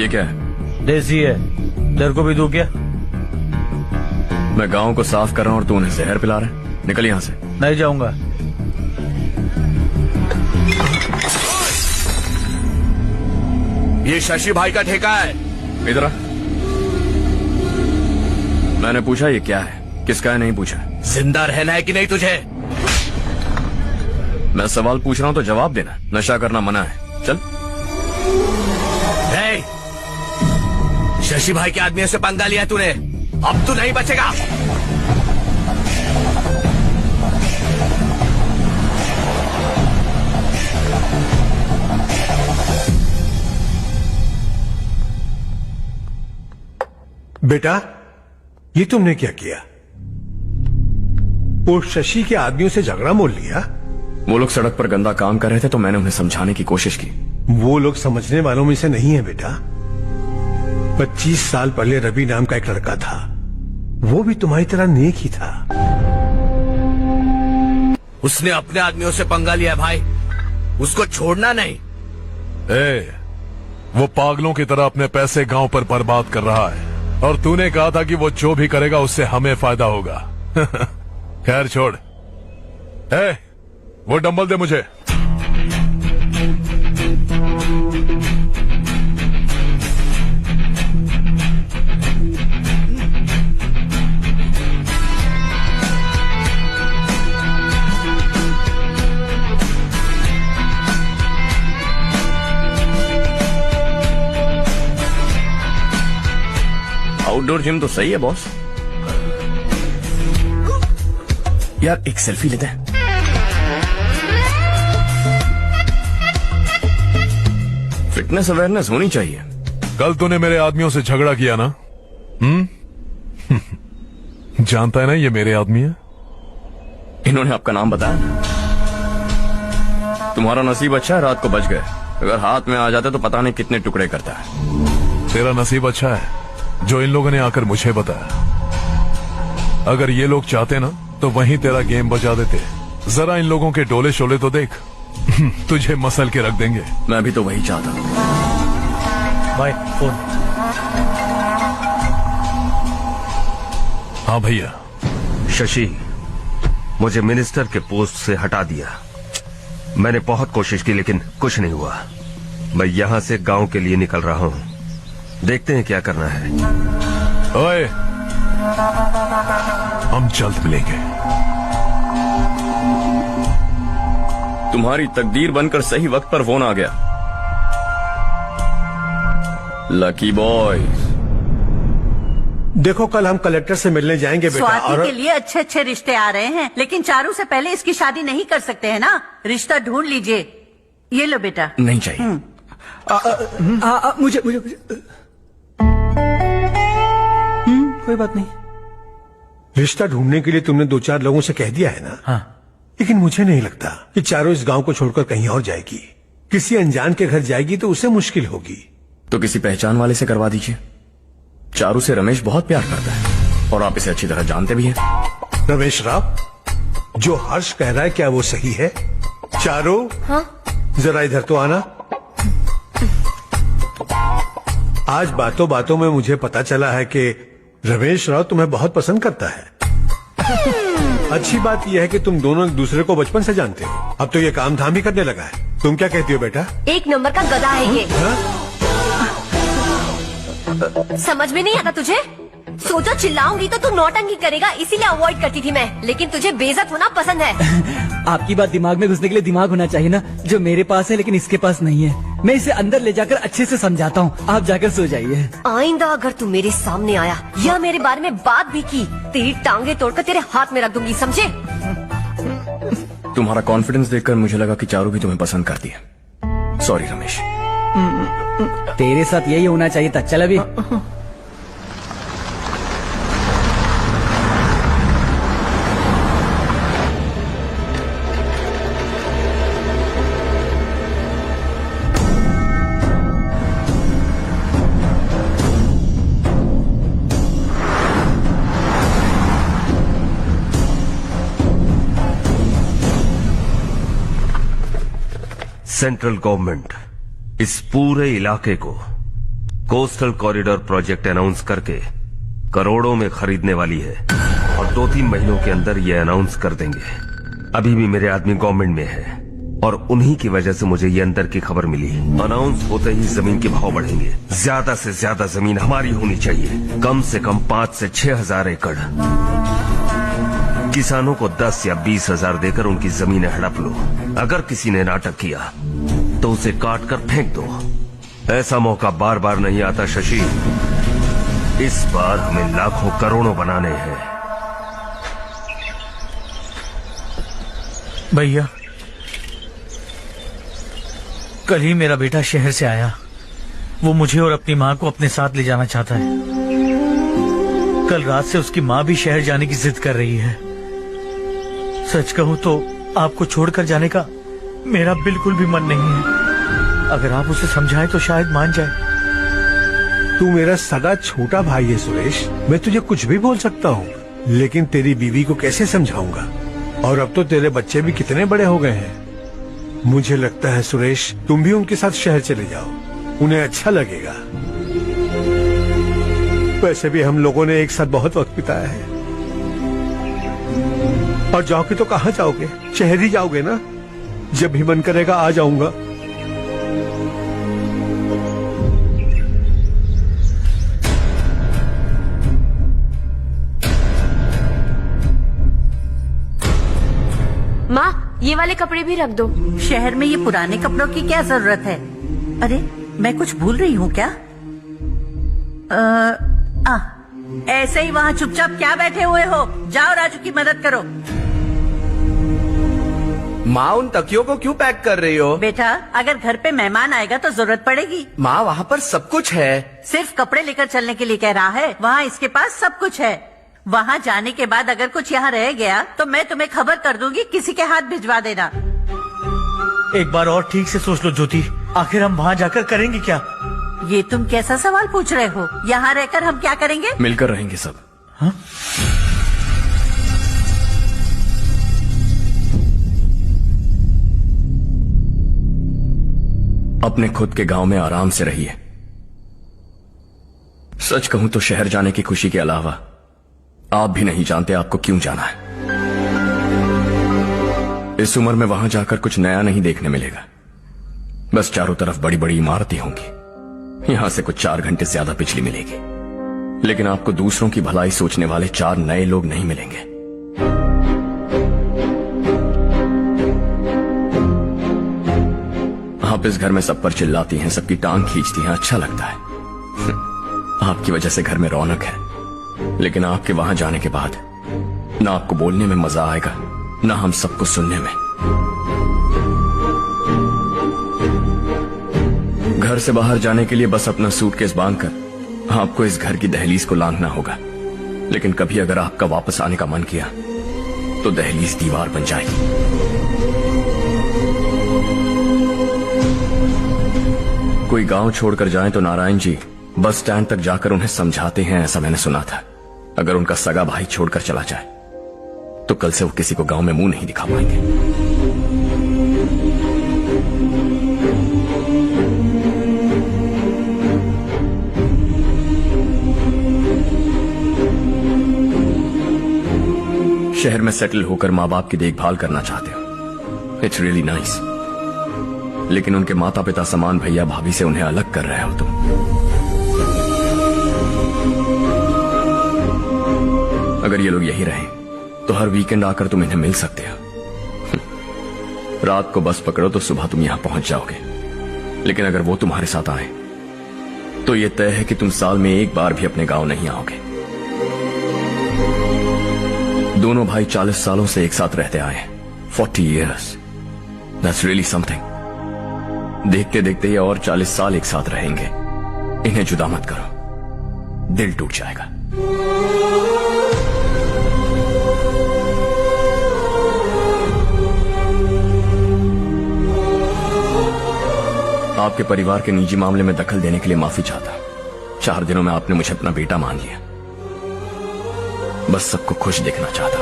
ये क्या है? देसी है, तेरे को भी दूं क्या? मैं गांव को साफ कर रहा हूँ और तू उन्हें जहर पिला रहा है। निकल यहाँ से। नहीं जाऊंगा। ये शशि भाई का ठेका है। इधर आ। मैंने पूछा ये क्या है, किसका है नहीं पूछा। जिंदा रहना है कि नहीं तुझे? मैं सवाल पूछ रहा हूँ तो जवाब देना। नशा करना मना है। चल। हे, शशि भाई के आदमियों से पंगा लिया तूने, अब तू नहीं बचेगा। बेटा, ये तुमने क्या किया? वो शशि के आदमियों से झगड़ा मोल लिया? वो लोग सड़क पर गंदा काम कर रहे थे तो मैंने उन्हें समझाने की कोशिश की। वो लोग समझने वालों में से नहीं है बेटा। 25 साल पहले रवि नाम का एक लड़का था, वो भी तुम्हारी तरह नेक ही था। उसने अपने आदमियों से पंगा लिया भाई, उसको छोड़ना नहीं। वो पागलों की तरह अपने पैसे गांव पर बर्बाद कर रहा है और तूने कहा था कि वो जो भी करेगा उससे हमें फायदा होगा। खैर छोड़। वो डंबल दे मुझे। आउटडोर जिम तो सही है बॉस। यार एक सेल्फी लेते हैं। फिटनेस अवेयरनेस होनी चाहिए। कल तूने मेरे आदमियों से झगड़ा किया ना? जानता है ना ये मेरे आदमी है। इन्होंने आपका नाम बताया? तुम्हारा नसीब अच्छा है, रात को बच गए। अगर हाथ में आ जाते तो पता नहीं कितने टुकड़े करता है। तेरा नसीब अच्छा है जो इन लोगों ने आकर मुझे बताया। अगर ये लोग चाहते ना तो वहीं तेरा गेम बजा देते। जरा इन लोगों के डोले शोले तो देख। तुझे मसल के रख देंगे। मैं भी तो वही चाहता हूँ। भाई फोन। हाँ भैया। शशि, मुझे मिनिस्टर के पोस्ट से हटा दिया। मैंने बहुत कोशिश की लेकिन कुछ नहीं हुआ। मैं यहाँ से गांव के लिए निकल रहा हूँ। देखते हैं क्या करना है। ओए, हम जल्द मिलेंगे। तुम्हारी तकदीर बनकर सही वक्त पर फोन आ गया। Lucky boys. देखो, कल हम कलेक्टर से मिलने जाएंगे बेटा। स्वाति और के लिए अच्छे अच्छे रिश्ते आ रहे हैं, लेकिन चारू से पहले इसकी शादी नहीं कर सकते हैं ना। रिश्ता ढूंढ लीजिए। ये लो बेटा। नहीं चाहिए। मुझे कोई बात नहीं। रिश्ता ढूंढने के लिए तुमने 2-4 लोगों से कह दिया है ना? हाँ। लेकिन मुझे नहीं लगता कि चारों इस गांव को छोड़कर कहीं और जाएगी। किसी अनजान के घर जाएगी तो उसे मुश्किल होगी। तो किसी पहचान वाले से करवा दीजिए। चारू से रमेश बहुत प्यार करता है और आप इसे अच्छी तरह जानते भी हैं। रमेश राव, जो हर्ष कह रहा है क्या वो सही है? चारू, हाँ? जरा इधर तो आना। आज बातों बातों में मुझे पता चला है कि रमेश राव तुम्हें बहुत पसंद करता है। अच्छी बात यह है कि तुम दोनों एक दूसरे को बचपन से जानते हो। अब तो ये काम धाम ही करने लगा है। तुम क्या कहती हो बेटा? एक नंबर का गधा है ये। समझ में नहीं आता तुझे? सोचो चिल्लाऊंगी तो तू नौटंकी करेगा, इसीलिए अवॉइड करती थी मैं। लेकिन तुझे बेइज्जत होना पसंद है। आपकी बात दिमाग में घुसने के लिए दिमाग होना चाहिए ना, जो मेरे पास है लेकिन इसके पास नहीं है। मैं इसे अंदर ले जाकर अच्छे से समझाता हूँ। आप जाकर सो जाइए। आइंदा अगर तू मेरे सामने आया या मेरे बारे में बात भी की, तेरी टांगे तोड़कर तेरे हाथ में रख दूंगी, समझे? तुम्हारा कॉन्फिडेंस देखकर मुझे लगा कि चारू भी तुम्हें पसंद करती है। सॉरी रमेश। तेरे साथ यही होना चाहिए था। चल अभी। सेंट्रल गवर्नमेंट इस पूरे इलाके को कोस्टल कॉरिडोर प्रोजेक्ट अनाउंस करके करोड़ों में खरीदने वाली है और 2-3 महीनों के अंदर ये अनाउंस कर देंगे। अभी भी मेरे आदमी गवर्नमेंट में है और उन्हीं की वजह से मुझे ये अंदर की खबर मिली। अनाउंस होते ही जमीन के भाव बढ़ेंगे। ज्यादा से ज्यादा जमीन हमारी होनी चाहिए, कम से कम 5 से 6 हजार एकड़। किसानों को 10 या 20 हजार देकर उनकी जमीनें हड़प लो। अगर किसी ने नाटक किया तो उसे काट कर फेंक दो। ऐसा मौका बार बार नहीं आता शशि। इस बार हमें लाखों करोड़ों बनाने हैं। भैया, कल ही मेरा बेटा शहर से आया। वो मुझे और अपनी माँ को अपने साथ ले जाना चाहता है। कल रात से उसकी माँ भी शहर जाने की जिद कर रही है। सच कहूँ तो आपको छोड़कर जाने का मेरा बिल्कुल भी मन नहीं है। अगर आप उसे समझाएं तो शायद मान जाए। तू मेरा सगा छोटा भाई है सुरेश, मैं तुझे कुछ भी बोल सकता हूँ, लेकिन तेरी बीवी को कैसे समझाऊंगा? और अब तो तेरे बच्चे भी कितने बड़े हो गए हैं। मुझे लगता है सुरेश, तुम भी उनके साथ शहर चले जाओ, उन्हें अच्छा लगेगा। वैसे भी हम लोगों ने एक साथ बहुत वक्त बिताया है। और जाओगे तो कहाँ जाओगे? शहर ही जाओगे ना? जब भी मन करेगा आ जाऊंगा। माँ, ये वाले कपड़े भी रख दो। शहर में ये पुराने कपड़ों की क्या जरूरत है? अरे, मैं कुछ भूल रही हूँ क्या? ऐसे ही वहाँ चुपचाप क्या बैठे हुए हो? जाओ राजू की मदद करो। माँ, उन तकियों को क्यों पैक कर रही हो? बेटा, अगर घर पे मेहमान आएगा तो जरूरत पड़ेगी। माँ, वहाँ पर सब कुछ है। सिर्फ कपड़े लेकर चलने के लिए कह रहा है? वहाँ इसके पास सब कुछ है। वहाँ जाने के बाद अगर कुछ यहाँ रह गया तो मैं तुम्हें खबर कर दूंगी, किसी के हाथ भिजवा देना। एक बार और ठीक से सोच लो ज्योति, आखिर हम वहाँ जाकर करेंगे क्या? ये तुम कैसा सवाल पूछ रहे हो? यहाँ रहकर हम क्या करेंगे? मिलकर रहेंगे सब। हाँ? अपने खुद के गांव में आराम से रहिए। सच कहूं तो शहर जाने की खुशी के अलावा आप भी नहीं जानते आपको क्यों जाना है। इस उम्र में वहां जाकर कुछ नया नहीं देखने मिलेगा। बस चारों तरफ बड़ी बड़ी इमारतें होंगी। यहां से कुछ 4 घंटे ज्यादा बिजली मिलेगी, लेकिन आपको दूसरों की भलाई सोचने वाले 4 नए लोग नहीं मिलेंगे। आप इस घर में सब पर चिल्लाती हैं, सबकी टांग खींचती हैं, अच्छा लगता है। आपकी वजह से घर में रौनक है, लेकिन आपके वहां जाने के बाद ना आपको बोलने में मजा आएगा, ना हम सबको सुनने में। घर से बाहर जाने के लिए बस अपना सूटकेस बांधकर आपको इस घर की दहलीज को लांघना होगा। लेकिन कभी अगर आपका वापस आने का मन किया तो दहलीज दीवार बन जाएगी। कोई गांव छोड़कर जाएं तो नारायण जी बस स्टैंड तक जाकर उन्हें समझाते हैं, ऐसा मैंने सुना था। अगर उनका सगा भाई छोड़कर चला जाए तो कल से वो किसी को गांव में मुंह नहीं दिखा पाएंगे। शहर में सेटल होकर माँ बाप की देखभाल करना चाहते हो, इट्स रियली नाइस। लेकिन उनके माता पिता समान भैया भाभी से उन्हें अलग कर रहे हो तुम। अगर ये लोग यही रहे तो हर वीकेंड आकर तुम इन्हें मिल सकते हो। रात को बस पकड़ो तो सुबह तुम यहां पहुंच जाओगे। लेकिन अगर वो तुम्हारे साथ आए तो ये तय है कि तुम साल में एक बार भी अपने गांव नहीं आओगे। दोनों भाई 40 सालों से एक साथ रहते आए, 40 years, that's really something। देखते देखते ये और 40 साल एक साथ रहेंगे। इन्हें जुदा मत करो, दिल टूट जाएगा। आपके परिवार के निजी मामले में दखल देने के लिए माफी चाहता। 4 दिनों में आपने मुझे अपना बेटा मान लिया। बस सबको खुश देखना चाहता।